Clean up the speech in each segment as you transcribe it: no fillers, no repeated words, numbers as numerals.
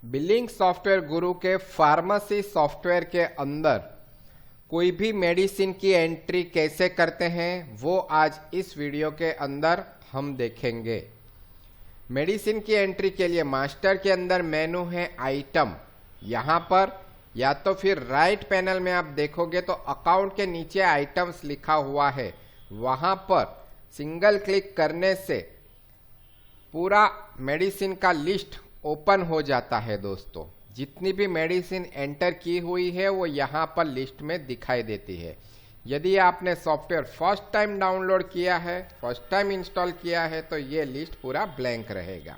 Billing software गुरु के pharmacy software के अंदर कोई भी मेडिसिन की एंट्री कैसे करते हैं वो आज इस वीडियो के अंदर हम देखेंगे। मेडिसिन की एंट्री के लिए मास्टर के अंदर मेनू है आइटम। यहाँ पर या तो फिर राइट पैनल में आप देखोगे तो अकाउंट के नीचे आइटम्स लिखा हुआ है, वहाँ पर सिंगल क्लिक करने से पूरा मेडिसिन का लिस्ट ओपन हो जाता है। दोस्तों, जितनी भी मेडिसिन एंटर की हुई है वो यहाँ पर लिस्ट में दिखाई देती है। यदि आपने सॉफ्टवेयर फर्स्ट टाइम डाउनलोड किया है, फर्स्ट टाइम इंस्टॉल किया है, तो ये लिस्ट पूरा ब्लैंक रहेगा।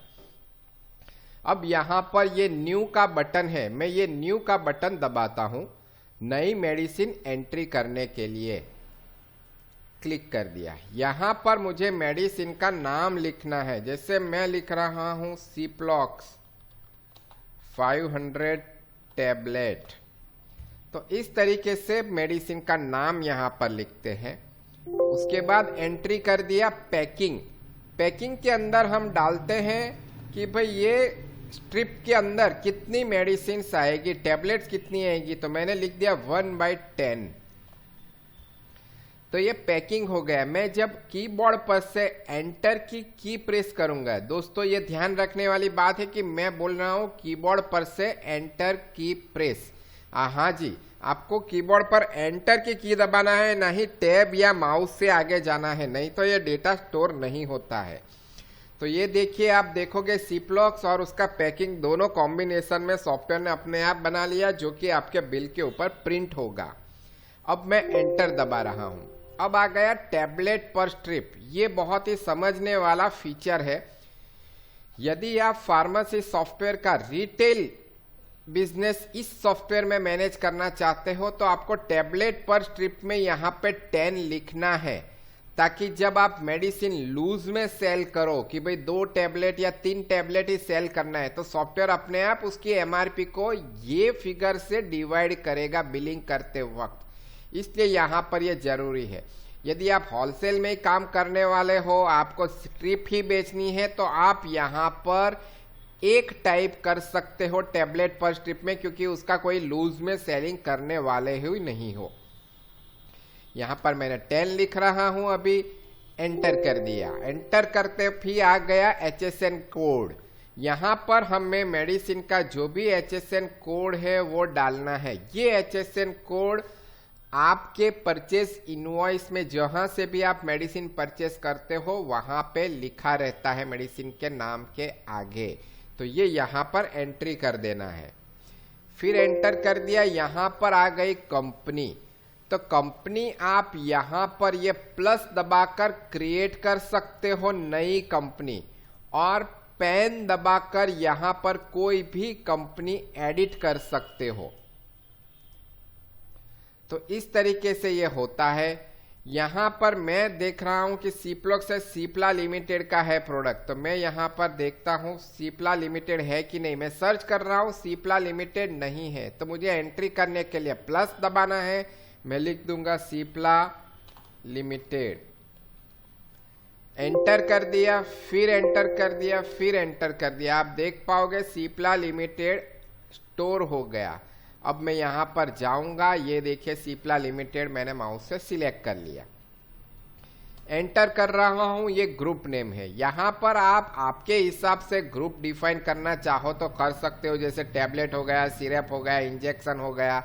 अब यहाँ पर ये न्यू का बटन है, मैं ये न्यू का बटन दबाता हूँ नई मेडिसिन एंट्री करने के लिए। क्लिक कर दिया। यहाँ पर मुझे मेडिसिन का नाम लिखना है, जैसे मैं लिख रहा हूँ सिप्लॉक्स 500 टैबलेट। तो इस तरीके से मेडिसिन का नाम यहाँ पर लिखते हैं। उसके बाद एंट्री कर दिया पैकिंग। पैकिंग के अंदर हम डालते हैं कि भाई ये स्ट्रिप के अंदर कितनी मेडिसिन आएगी, टैबलेट्स कितनी आएगी। तो मैंने लिख दिया 1/10। तो ये पैकिंग हो गया। मैं जब कीबोर्ड पर से एंटर की प्रेस करूंगा, दोस्तों ये ध्यान रखने वाली बात है कि मैं बोल रहा हूं कीबोर्ड पर से एंटर की प्रेस। हाँ जी, आपको कीबोर्ड पर एंटर की दबाना है, ना ही टैब या माउस से आगे जाना है, नहीं तो ये डेटा स्टोर नहीं होता है। तो ये देखिए, आप देखोगे सिप्लॉक्स और उसका पैकिंग दोनों कॉम्बिनेशन में सॉफ्टवेयर ने अपने आप बना लिया, जो कि आपके बिल के ऊपर प्रिंट होगा। अब मैं एंटर दबा रहा हूं। अब आ गया टैबलेट पर स्ट्रिप। ये बहुत ही समझने वाला फीचर है। यदि आप फार्मेसी सॉफ्टवेयर का रिटेल बिजनेस इस सॉफ्टवेयर में मैनेज करना चाहते हो तो आपको टैबलेट पर स्ट्रिप में यहाँ पे 10 लिखना है, ताकि जब आप मेडिसिन लूज में सेल करो कि भाई 2 टैबलेट या 3 टैबलेट ही सेल करना है, तो सॉफ्टवेयर अपने आप उसकी एमआरपी को ये फिगर से डिवाइड करेगा बिलिंग करते वक्त। इसलिए यहाँ पर ये जरूरी है। यदि आप होलसेल में काम करने वाले हो, आपको स्ट्रिप ही बेचनी है, तो आप यहाँ पर एक टाइप कर सकते हो टैबलेट पर स्ट्रिप में, क्योंकि उसका कोई लूज में सेलिंग करने वाले ही नहीं हो। यहाँ पर मैंने 10 लिख रहा हूँ, अभी एंटर कर दिया। एंटर करते फिर आ गया HSN कोड। यहाँ पर हमें मेडिसिन का जो भी HSN कोड है वो डालना है। ये HSN कोड आपके परचेज इनवॉइस में जहां से भी आप मेडिसिन परचेस करते हो वहां पे लिखा रहता है मेडिसिन के नाम के आगे। तो ये यहाँ पर एंट्री कर देना है। फिर एंटर कर दिया। यहाँ पर आ गई कंपनी। तो कंपनी आप यहाँ पर ये प्लस दबाकर क्रिएट कर सकते हो नई कंपनी, और पेन दबाकर यहाँ पर कोई भी कंपनी एडिट कर सकते हो। तो इस तरीके से ये होता है। यहाँ पर मैं देख रहा हूँ कि सिप्लॉक्स से सिप्ला लिमिटेड का है प्रोडक्ट, तो मैं यहाँ पर देखता हूँ सिप्ला लिमिटेड है कि नहीं। मैं सर्च कर रहा हूँ, सिप्ला लिमिटेड नहीं है, तो मुझे एंट्री करने के लिए प्लस दबाना है। मैं लिख दूंगा सिप्ला लिमिटेड। एंटर कर दिया, फिर एंटर कर दिया, फिर एंटर कर दिया। आप देख पाओगे सिप्ला लिमिटेड स्टोर हो गया। अब मैं यहाँ पर जाऊंगा, ये देखिए सिप्ला लिमिटेड मैंने माउस से सिलेक्ट कर लिया। एंटर कर रहा हूँ, ये ग्रुप नेम है। यहाँ पर आप आपके हिसाब से ग्रुप डिफाइन करना चाहो तो कर सकते हो, जैसे टैबलेट हो गया, सिरप हो गया, इंजेक्शन हो गया,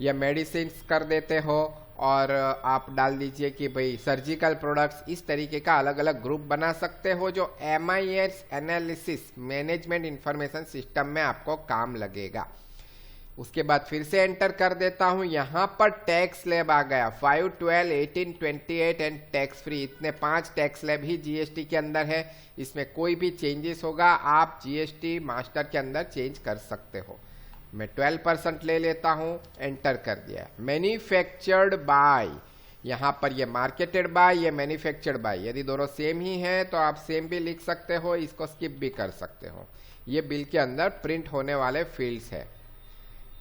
या मेडिसिन कर देते हो। और आप डाल दीजिए कि भाई सर्जिकल प्रोडक्ट्स। इस तरीके का अलग अलग ग्रुप बना सकते हो, जो MIS analysis management information system में आपको काम लगेगा। उसके बाद फिर से एंटर कर देता हूं। यहाँ पर टैक्स स्लैब आ गया 5, 12, 18, 28 एंड टैक्स फ्री। इतने 5 टैक्स स्लैब ही GST के अंदर है। इसमें कोई भी चेंजेस होगा आप GST मास्टर के अंदर चेंज कर सकते हो। मैं 12% ले लेता हूं। एंटर कर दिया। मैन्युफैक्चर्ड बाय, यहाँ पर ये मार्केटेड बाय, ये मैन्युफैक्चर्ड बाय। यदि दोनों सेम ही है तो आप सेम भी लिख सकते हो, इसको स्किप भी कर सकते हो। ये बिल के अंदर प्रिंट होने वाले फील्ड्स है।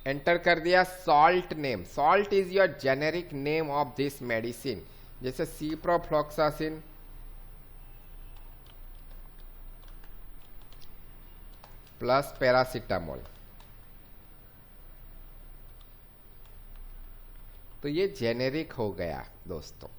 एंटर कर दिया। Salt name, salt is your generic name of this medicine, जैसे सिप्रोफ्लॉक्सासिन प्लस पैरासीटामोल। तो ये जेनेरिक हो गया दोस्तों।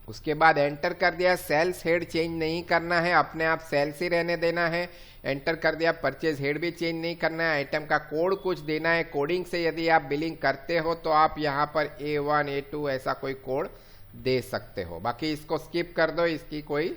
उसके बाद एंटर कर दिया, सेल्स हेड चेंज नहीं करना है, अपने आप सेल्स ही रहने देना है। एंटर कर दिया, परचेज हेड भी चेंज नहीं करना है, आइटम का कोड कुछ देना है। कोडिंग से यदि आप बिलिंग करते हो तो आप यहाँ पर A1 A2 ऐसा कोई कोड दे सकते हो। बाकी इसको स्किप कर दो, इसकी कोई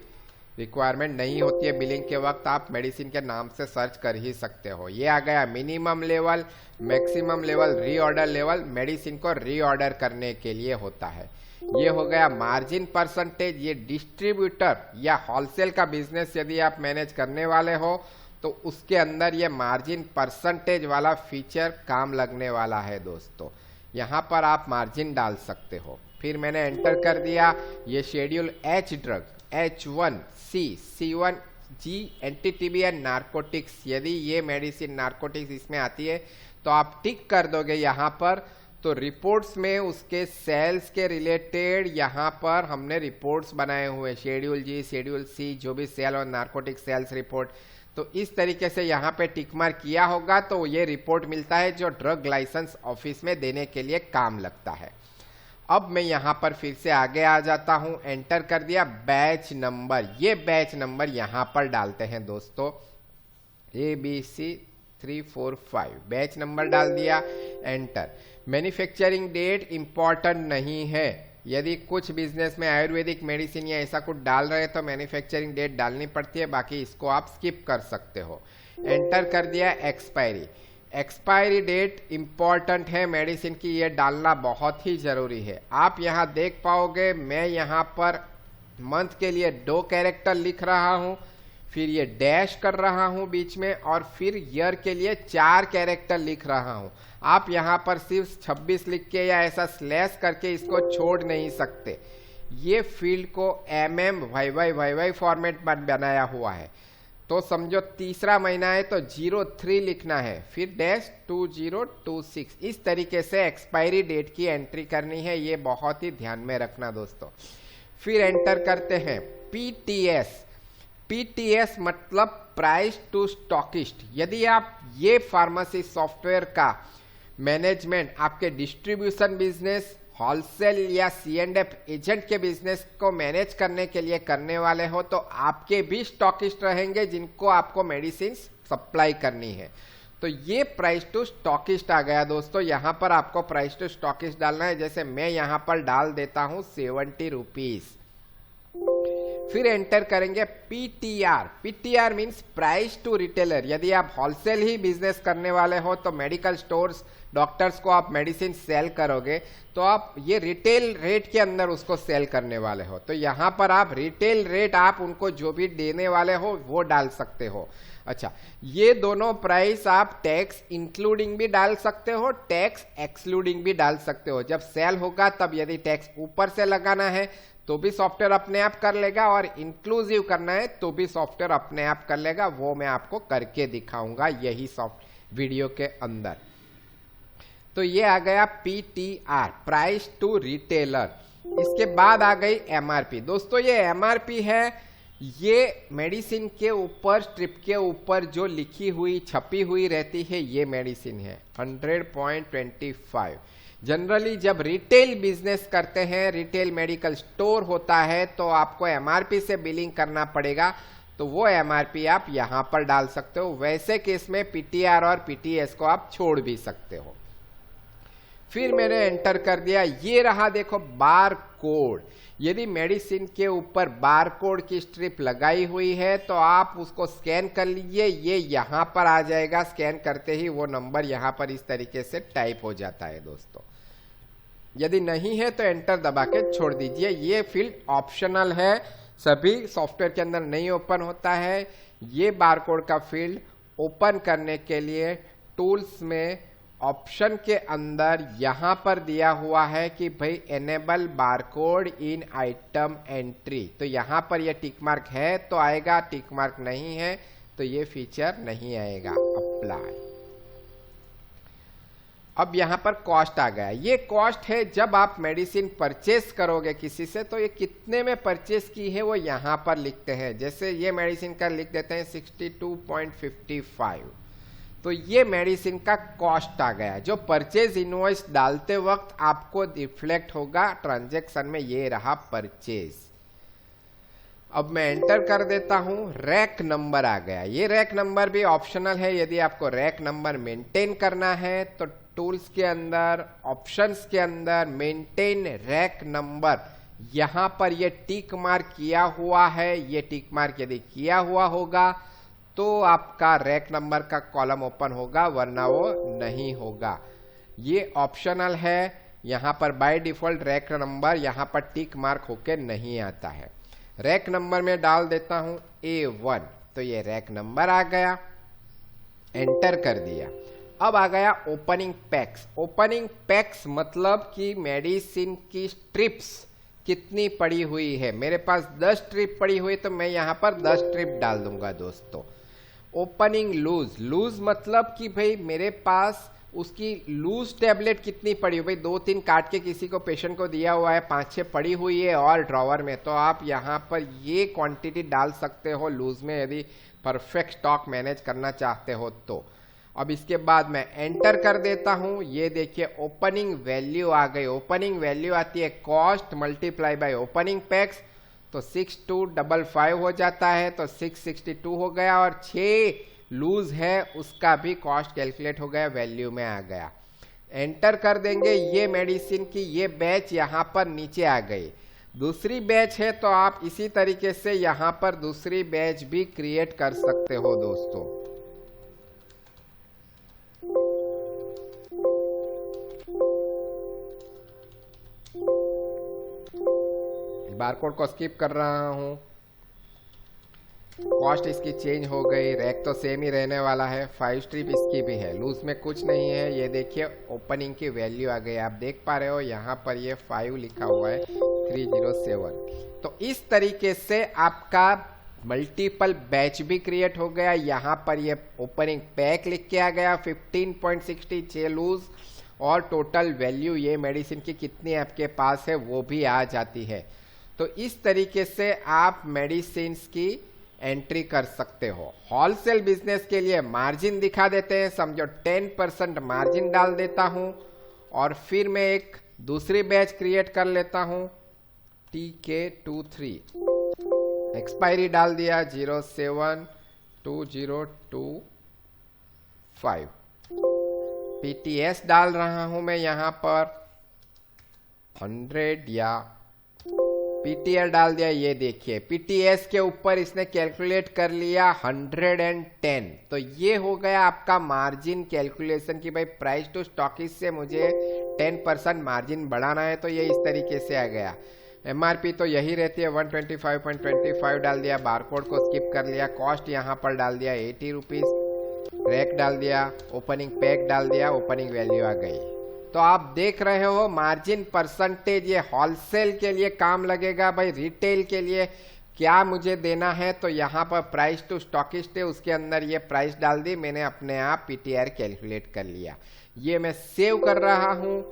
रिक्वायरमेंट नहीं होती है। बिलिंग के वक्त आप मेडिसिन के नाम से सर्च कर ही सकते हो। ये आ गया minimum level, maximum level, reorder level. Medicine को रीऑर्डर करने के लिए होता है। ये हो गया मार्जिन परसेंटेज। ये डिस्ट्रीब्यूटर या होलसेल का बिजनेस यदि आप मैनेज करने वाले हो तो उसके अंदर ये मार्जिन परसेंटेज वाला फीचर काम लगने वाला है दोस्तों। यहाँ पर आप मार्जिन डाल सकते हो। फिर मैंने एंटर कर दिया, ये schedule H drug, H1C, C1G, anti-TB and narcotics. यदि ये मेडिसिन नार्कोटिक्स इसमें आती है तो आप टिक कर दोगे यहाँ पर। तो रिपोर्ट्स में उसके सेल्स के रिलेटेड यहाँ पर हमने रिपोर्ट्स बनाए हुए, शेड्यूल G, शेड्यूल C, जो भी सेल और नार्कोटिक सेल्स रिपोर्ट। तो इस तरीके से यहाँ पे टिक मार्क किया होगा तो ये रिपोर्ट मिलता है जो ड्रग लाइसेंस ऑफिस में देने के लिए काम लगता है। अब मैं यहाँ पर फिर से आगे आ जाता हूँ, एंटर कर दिया, बैच नंबर। ये बैच नंबर यहाँ पर डालते हैं दोस्तों, ABC 345 बैच नंबर डाल दिया, एंटर। मैन्युफैक्चरिंग डेट इंपॉर्टेंट नहीं है। यदि कुछ बिजनेस में आयुर्वेदिक मेडिसिन या ऐसा कुछ डाल रहे हैं तो मैन्युफैक्चरिंग डेट डालनी पड़ती है, बाकी इसको आप स्किप कर सकते हो। एंटर कर दिया, एक्सपायरी। एक्सपायरी डेट इंपॉर्टेंट है मेडिसिन की, ये डालना बहुत ही जरूरी है। आप यहाँ देख पाओगे मैं यहाँ पर मंथ के लिए 2 कैरेक्टर लिख रहा हूँ, फिर ये डैश कर रहा हूँ बीच में, और फिर ईयर के लिए 4 कैरेक्टर लिख रहा हूँ। आप यहाँ पर सिर्फ 26 लिख के या ऐसा स्लैश करके इसको छोड़ नहीं सकते। ये फील्ड को YY फॉर्मेट में बनाया हुआ है। तो समझो तीसरा महीना है तो 03 लिखना है, फिर डैश 2026। इस तरीके से एक्सपायरी डेट की एंट्री करनी है, ये बहुत ही ध्यान में रखना दोस्तों। फिर एंटर करते हैं PTS। PTS मतलब प्राइस टू स्टॉकिस्ट। यदि आप ये फार्मेसी सॉफ्टवेयर का मैनेजमेंट आपके डिस्ट्रीब्यूशन बिजनेस, होलसेल या C&F एजेंट के बिजनेस को मैनेज करने के लिए करने वाले हो तो आपके भी स्टॉकिस्ट रहेंगे जिनको आपको मेडिसिन सप्लाई करनी है। तो ये प्राइस टू स्टॉकिस्ट आ गया दोस्तों। यहाँ पर आपको प्राइस टू स्टॉकिस्ट डालना है, जैसे मैं यहाँ पर डाल देता हूँ 70 रुपीज। फिर एंटर करेंगे PTR। PTR means price to retailer. यदि आप होलसेल ही बिजनेस करने वाले हो तो मेडिकल स्टोर्स, डॉक्टर्स को आप मेडिसिन सेल करोगे तो आप ये रिटेल रेट के अंदर उसको सेल करने वाले हो। तो यहाँ पर आप रिटेल रेट आप उनको जो भी देने वाले हो वो डाल सकते हो। अच्छा, ये दोनों प्राइस आप टैक्स इंक्लूडिंग भी डाल सकते हो, टैक्स एक्सक्लूडिंग भी डाल सकते हो। जब सेल होगा तब यदि टैक्स ऊपर से लगाना है तो भी सॉफ्टवेयर अपने आप कर लेगा, और इंक्लूसिव करना है तो भी सॉफ्टवेयर अपने आप कर लेगा। वो मैं आपको करके दिखाऊंगा यही सॉफ्ट वीडियो के अंदर। तो ये आ गया PTR, प्राइस टू रिटेलर। इसके बाद आ गई MRP। दोस्तों ये MRP है, ये मेडिसिन के ऊपर, स्ट्रिप के ऊपर जो लिखी हुई छपी हुई रहती है ये मेडिसिन है 100.25। जनरली जब रिटेल बिजनेस करते हैं, रिटेल मेडिकल स्टोर होता है तो आपको MRP से बिलिंग करना पड़ेगा, तो वो MRP आप यहाँ पर डाल सकते हो। वैसे केस में PTR और PTS को आप छोड़ भी सकते हो। फिर मैंने एंटर कर दिया, ये रहा देखो बार कोड। यदि मेडिसिन के ऊपर बार कोड की स्ट्रिप लगाई हुई है तो आप उसको स्कैन कर लीजिए, ये यहाँ पर आ जाएगा। स्कैन करते ही वो नंबर यहाँ पर इस तरीके से टाइप हो जाता है दोस्तों। यदि नहीं है तो एंटर दबा के छोड़ दीजिए। ये फील्ड ऑप्शनल है, सभी सॉफ्टवेयर के अंदर नहीं ओपन होता है। ये बारकोड का फील्ड ओपन करने के लिए टूल्स में ऑप्शन के अंदर यहाँ पर दिया हुआ है कि भाई एनेबल बारकोड इन आइटम एंट्री। तो यहाँ पर ये टिक मार्क है तो आएगा, टिक मार्क नहीं है तो ये फीचर नहीं आएगा। अप्लाई। अब यहाँ पर कॉस्ट आ गया। ये कॉस्ट है जब आप मेडिसिन परचेस करोगे किसी से तो ये कितने में परचेस की है वो यहाँ पर लिखते हैं। जैसे ये मेडिसिन का लिख देते हैं 62.55। तो ये मेडिसिन का कॉस्ट आ गया, जो परचेज इनवॉइस डालते वक्त आपको रिफ्लेक्ट होगा ट्रांजैक्शन में। ये रहा परचेज। अब मैं एंटर कर देता हूं, रैक नंबर आ गया। ये रैक नंबर भी ऑप्शनल है, यदि आपको रैक नंबर मेंटेन करना है तो टूल्स के अंदर, ऑप्शंस के अंदर मेंटेन रैक नंबर, यहां पर ये टिक मार्क किया हुआ है। ये टिक मार्क यदि किया हुआ होगा तो आपका रैक नंबर का कॉलम ओपन होगा, वरना वो नहीं होगा। ये ऑप्शनल है, यहां पर बाय डिफॉल्ट रैक नंबर यहां पर टिक मार्क होके नहीं आता है। रैक नंबर में डाल देता हूं A1, तो ये रैक नंबर आ गया, एंटर कर दिया। अब आ गया ओपनिंग पैक्स। ओपनिंग पैक्स मतलब कि मेडिसिन की स्ट्रिप्स कितनी पड़ी हुई है। मेरे पास 10 स्ट्रिप पड़ी हुई, तो मैं यहां पर 10 स्ट्रिप डाल दूंगा दोस्तों। ओपनिंग लूज, लूज मतलब कि भाई मेरे पास उसकी लूज टैबलेट कितनी पड़ी हुई, भाई 2-3 काट के किसी को पेशेंट को दिया हुआ है, 5-6 पड़ी हुई है और ड्रॉवर में, तो आप यहाँ पर ये क्वांटिटी डाल सकते हो लूज में, यदि परफेक्ट स्टॉक मैनेज करना चाहते हो तो। अब इसके बाद मैं एंटर कर देता हूं, ये देखिए ओपनिंग वैल्यू आ गई। ओपनिंग वैल्यू आती है cost multiply by opening PACS, तो 6255 हो जाता है, तो 662 हो गया, और 6 लूज है उसका भी कॉस्ट कैलकुलेट हो गया, वैल्यू में आ गया। एंटर कर देंगे, ये मेडिसिन की ये बैच यहाँ पर नीचे आ गई। दूसरी बैच है तो आप इसी तरीके से यहाँ पर दूसरी बैच भी क्रिएट कर सकते हो दोस्तों। बारकोड को स्किप कर रहा हूं, कॉस्ट इसकी चेंज हो गई, रैक तो सेम ही रहने वाला है, 5 स्ट्रिप इसकी भी है, लूज में कुछ नहीं है। ये देखिए ओपनिंग की वैल्यू आ गई, आप देख पा रहे हो यहाँ पर ये 5 लिखा हुआ है, 307। तो इस तरीके से आपका मल्टीपल बैच भी क्रिएट हो गया। यहाँ पर ये ओपनिंग पैक लिख के आ गया, 15.66 लूज, और टोटल वैल्यू ये मेडिसिन की कितनी आपके पास है वो भी आ जाती है। तो इस तरीके से आप मेडिसिन की एंट्री कर सकते हो। होलसेल बिजनेस के लिए मार्जिन दिखा देते हैं, समझो 10% मार्जिन डाल देता हूं, और फिर मैं एक दूसरी बैच क्रिएट कर लेता हूं, TK23, एक्सपायरी डाल दिया 07/2025, PTS डाल रहा हूं मैं यहां पर 100 या PTR डाल दिया। ये देखिए PTS के ऊपर इसने कैलकुलेट कर लिया 110, तो ये हो गया आपका मार्जिन कैलकुलेशन की भाई प्राइस टू स्टॉकिस्ट से मुझे 10% मार्जिन बढ़ाना है, तो ये इस तरीके से आ गया। MRP तो यही रहती है 125.25 डाल दिया, बारकोड को स्किप कर लिया, कॉस्ट यहाँ पर डाल दिया 80 रुपीज, रैक डाल दिया, ओपनिंग पैक डाल दिया, ओपनिंग वैल्यू आ गई। तो आप देख रहे हो मार्जिन परसेंटेज ये होलसेल के लिए काम लगेगा, भाई रिटेल के लिए क्या मुझे देना है, तो यहाँ पर प्राइस टू स्टॉकिस्ट है, उसके अंदर ये प्राइस डाल दी, मैंने अपने आप PTR कैलकुलेट कर लिया। ये मैं सेव कर रहा हूँ,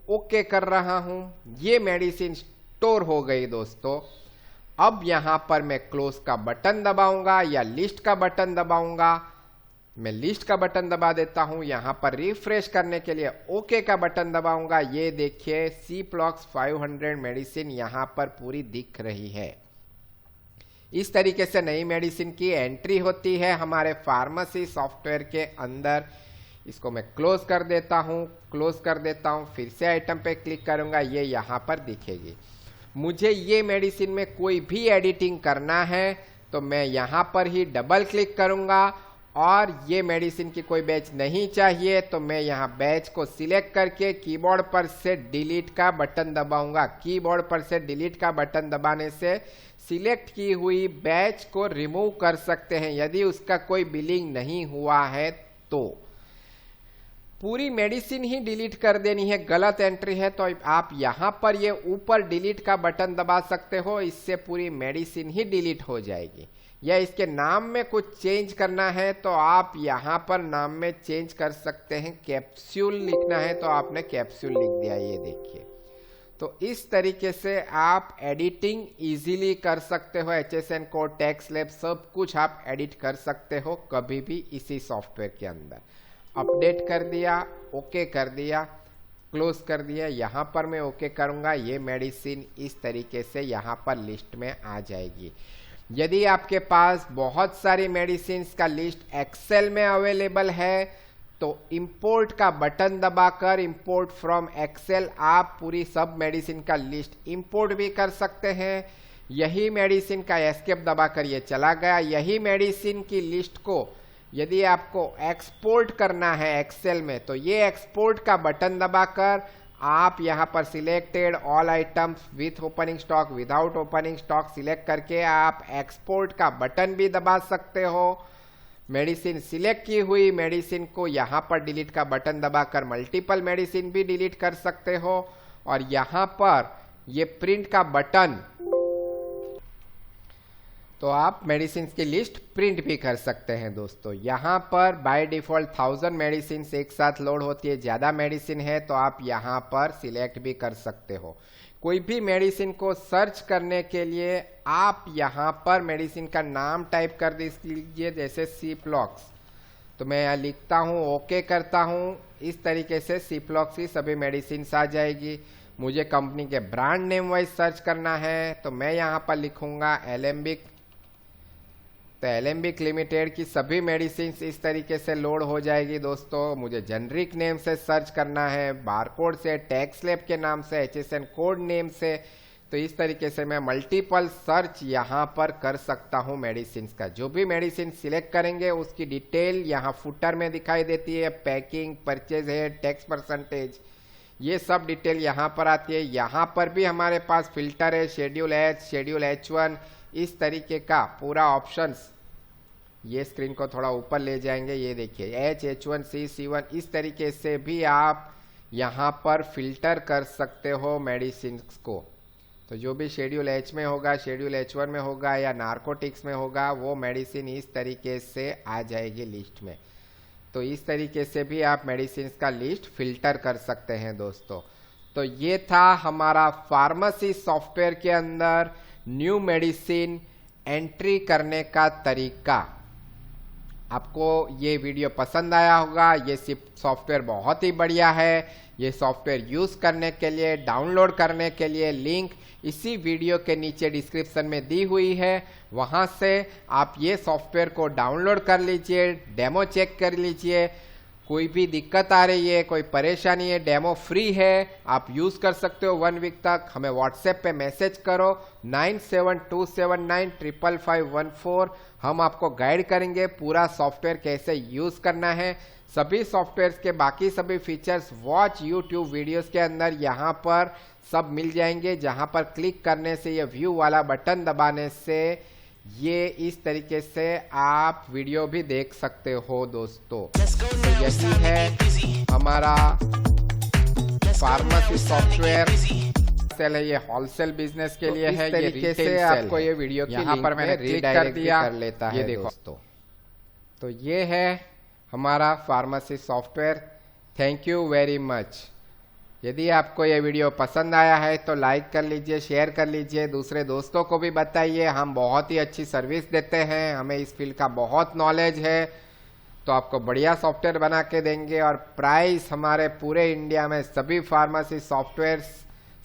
ओके कर रहा हूँ, ये मेडिसिन स्टोर हो गई दोस्तों। अब यहाँ पर मैं क्लोज का बटन दबाऊंगा या लिस्ट का बटन दबाऊंगा, मैं लिस्ट का बटन दबा देता हूं, यहां पर रिफ्रेश करने के लिए ओके का बटन दबाऊंगा। ये देखिए Ciplox 500 मेडिसिन यहां पर पूरी दिख रही है। इस तरीके से नई मेडिसिन की एंट्री होती है हमारे फार्मेसी सॉफ्टवेयर के अंदर। इसको मैं क्लोज कर देता हूं, क्लोज कर देता हूं, फिर से आइटम पे क्लिक करूंगा, ये यहां पर दिखेगी। मुझे ये मेडिसिन में कोई भी एडिटिंग करना है तो मैं यहां पर ही डबल क्लिक करूंगा, और ये मेडिसिन की कोई बैच नहीं चाहिए तो मैं यहाँ बैच को सिलेक्ट करके कीबोर्ड पर से डिलीट का बटन दबाऊंगा। कीबोर्ड पर से डिलीट का बटन दबाने से सिलेक्ट की हुई बैच को रिमूव कर सकते हैं यदि उसका कोई बिलिंग नहीं हुआ है तो। पूरी मेडिसिन ही डिलीट कर देनी है, गलत एंट्री है तो आप यहाँ पर ये ऊपर डिलीट का बटन दबा सकते हो, इससे पूरी मेडिसिन ही डिलीट हो जाएगी। या इसके नाम में कुछ चेंज करना है तो आप यहाँ पर नाम में चेंज कर सकते हैं, कैप्सूल लिखना है तो आपने कैप्सूल लिख दिया, ये देखिए। तो इस तरीके से आप एडिटिंग इजीली कर सकते हो। HSN कोड, टैक्स लैब सब कुछ आप एडिट कर सकते हो कभी भी इसी सॉफ्टवेयर के अंदर। अपडेट कर दिया, ओके कर दिया, क्लोज कर दिया। यहाँ पर मैं ओके करूँगा, ये मेडिसिन इस तरीके से यहाँ पर लिस्ट में आ जाएगी। यदि आपके पास बहुत सारी मेडिसिन का लिस्ट एक्सेल में अवेलेबल है तो इंपोर्ट का बटन दबाकर इंपोर्ट फ्रॉम एक्सेल आप पूरी सब मेडिसिन का लिस्ट इंपोर्ट भी कर सकते हैं। यही मेडिसिन का एस्केप दबाकर ये चला गया। यही मेडिसिन की लिस्ट को यदि आपको एक्सपोर्ट करना है एक्सेल में तो ये एक्सपोर्ट का बटन दबाकर आप यहाँ पर selected all items with opening stock, without opening stock select करके आप एक्सपोर्ट का बटन भी दबा सकते हो। मेडिसिन सिलेक्ट की हुई मेडिसिन को यहाँ पर डिलीट का बटन दबाकर मल्टीपल मेडिसिन भी डिलीट कर सकते हो। और यहाँ पर ये प्रिंट का बटन तो आप मेडिसिन की लिस्ट प्रिंट भी कर सकते हैं दोस्तों। यहाँ पर बाय डिफॉल्ट 1000 मेडिसिन एक साथ लोड होती है। ज़्यादा मेडिसिन है तो आप यहाँ पर सिलेक्ट भी कर सकते हो। कोई भी मेडिसिन को सर्च करने के लिए आप यहाँ पर मेडिसिन का नाम टाइप कर दीजिए, जैसे सिप्लॉक्स। तो मैं यहाँ लिखता हूँ, ओके करता हूँ। इस तरीके से सिप्लॉक्स की सभी मेडिसिन आ जाएगी। मुझे कंपनी के ब्रांड नेम वाइज सर्च करना है तो मैं यहाँ पर लिखूँगा एलेम्बिक। तो एलेम्बिक लिमिटेड की सभी मेडिसिन इस तरीके से लोड हो जाएगी दोस्तों। मुझे जेनरिक नेम से सर्च करना है, बारकोड से, टैक्स लैब के नाम से, HSN कोड नेम से। तो इस तरीके से मैं मल्टीपल सर्च यहाँ पर कर सकता हूँ मेडिसिन का। जो भी मेडिसिन सिलेक्ट करेंगे उसकी डिटेल यहाँ फुटर में दिखाई देती है। पैकिंग, परचेज है, टैक्स परसेंटेज, ये सब डिटेल यहाँ पर आती है। यहाँ पर भी हमारे पास फिल्टर है, शेड्यूल H, शेड्यूल H1, इस तरीके का पूरा ऑप्शंस। ये स्क्रीन को थोड़ा ऊपर ले जाएंगे, ये देखिए H, H1, C, C1, इस तरीके से भी आप यहाँ पर फिल्टर कर सकते हो मेडिसिन को। तो जो भी शेड्यूल H में होगा, शेड्यूल H1 में होगा या नार्कोटिक्स में होगा, वो मेडिसिन इस तरीके से आ जाएगी लिस्ट में। तो इस तरीके से भी आप मेडिसिन का लिस्ट फिल्टर कर सकते हैं दोस्तों। तो ये था हमारा फार्मेसी सॉफ्टवेयर के अंदर न्यू मेडिसिन एंट्री करने का तरीका। आपको ये वीडियो पसंद आया होगा। ये सॉफ्टवेयर बहुत ही बढ़िया है। ये सॉफ्टवेयर यूज़ करने के लिए, डाउनलोड करने के लिए लिंक इसी वीडियो के नीचे डिस्क्रिप्शन में दी हुई है। वहाँ से आप ये सॉफ्टवेयर को डाउनलोड कर लीजिए, डेमो चेक कर लीजिए। कोई भी दिक्कत आ रही है, कोई परेशानी है, डेमो फ्री है, आप यूज़ कर सकते हो 1 वीक तक। हमें व्हाट्सएप पे मैसेज करो 9727955514। हम आपको गाइड करेंगे पूरा सॉफ्टवेयर कैसे यूज़ करना है। सभी सॉफ्टवेयर्स के बाकी सभी फीचर्स वॉच यूट्यूब वीडियोस के अंदर यहाँ पर सब मिल जाएंगे, जहाँ पर क्लिक करने से, ये व्यू वाला बटन दबाने से ये इस तरीके से आप वीडियो भी देख सकते हो दोस्तों। तो यही है हमारा फार्मेसी सॉफ्टवेयर सेल है। ये होलसेल बिजनेस के लिए है। ये तरीके से आपको ये वीडियो यहाँ पर मैंने क्लिक कर दिया, कर लेता है। ये देखो दोस्तों, तो ये है हमारा pharmacy software. Thank you very much. यदि आपको ये वीडियो पसंद आया है तो लाइक कर लीजिए, शेयर कर लीजिए, दूसरे दोस्तों को भी बताइए। हम बहुत ही अच्छी सर्विस देते हैं, हमें इस फील्ड का बहुत नॉलेज है, तो आपको बढ़िया सॉफ्टवेयर बना के देंगे। और प्राइस हमारे पूरे इंडिया में सभी फार्मेसी सॉफ्टवेयर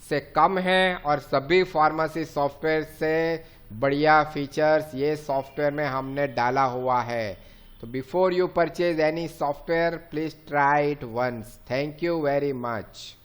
से कम है और सभी फार्मेसी सॉफ्टवेयर से बढ़िया फीचर्स ये सॉफ्टवेयर में हमने डाला हुआ है। तो before you purchase any software please try it once. Thank you very much.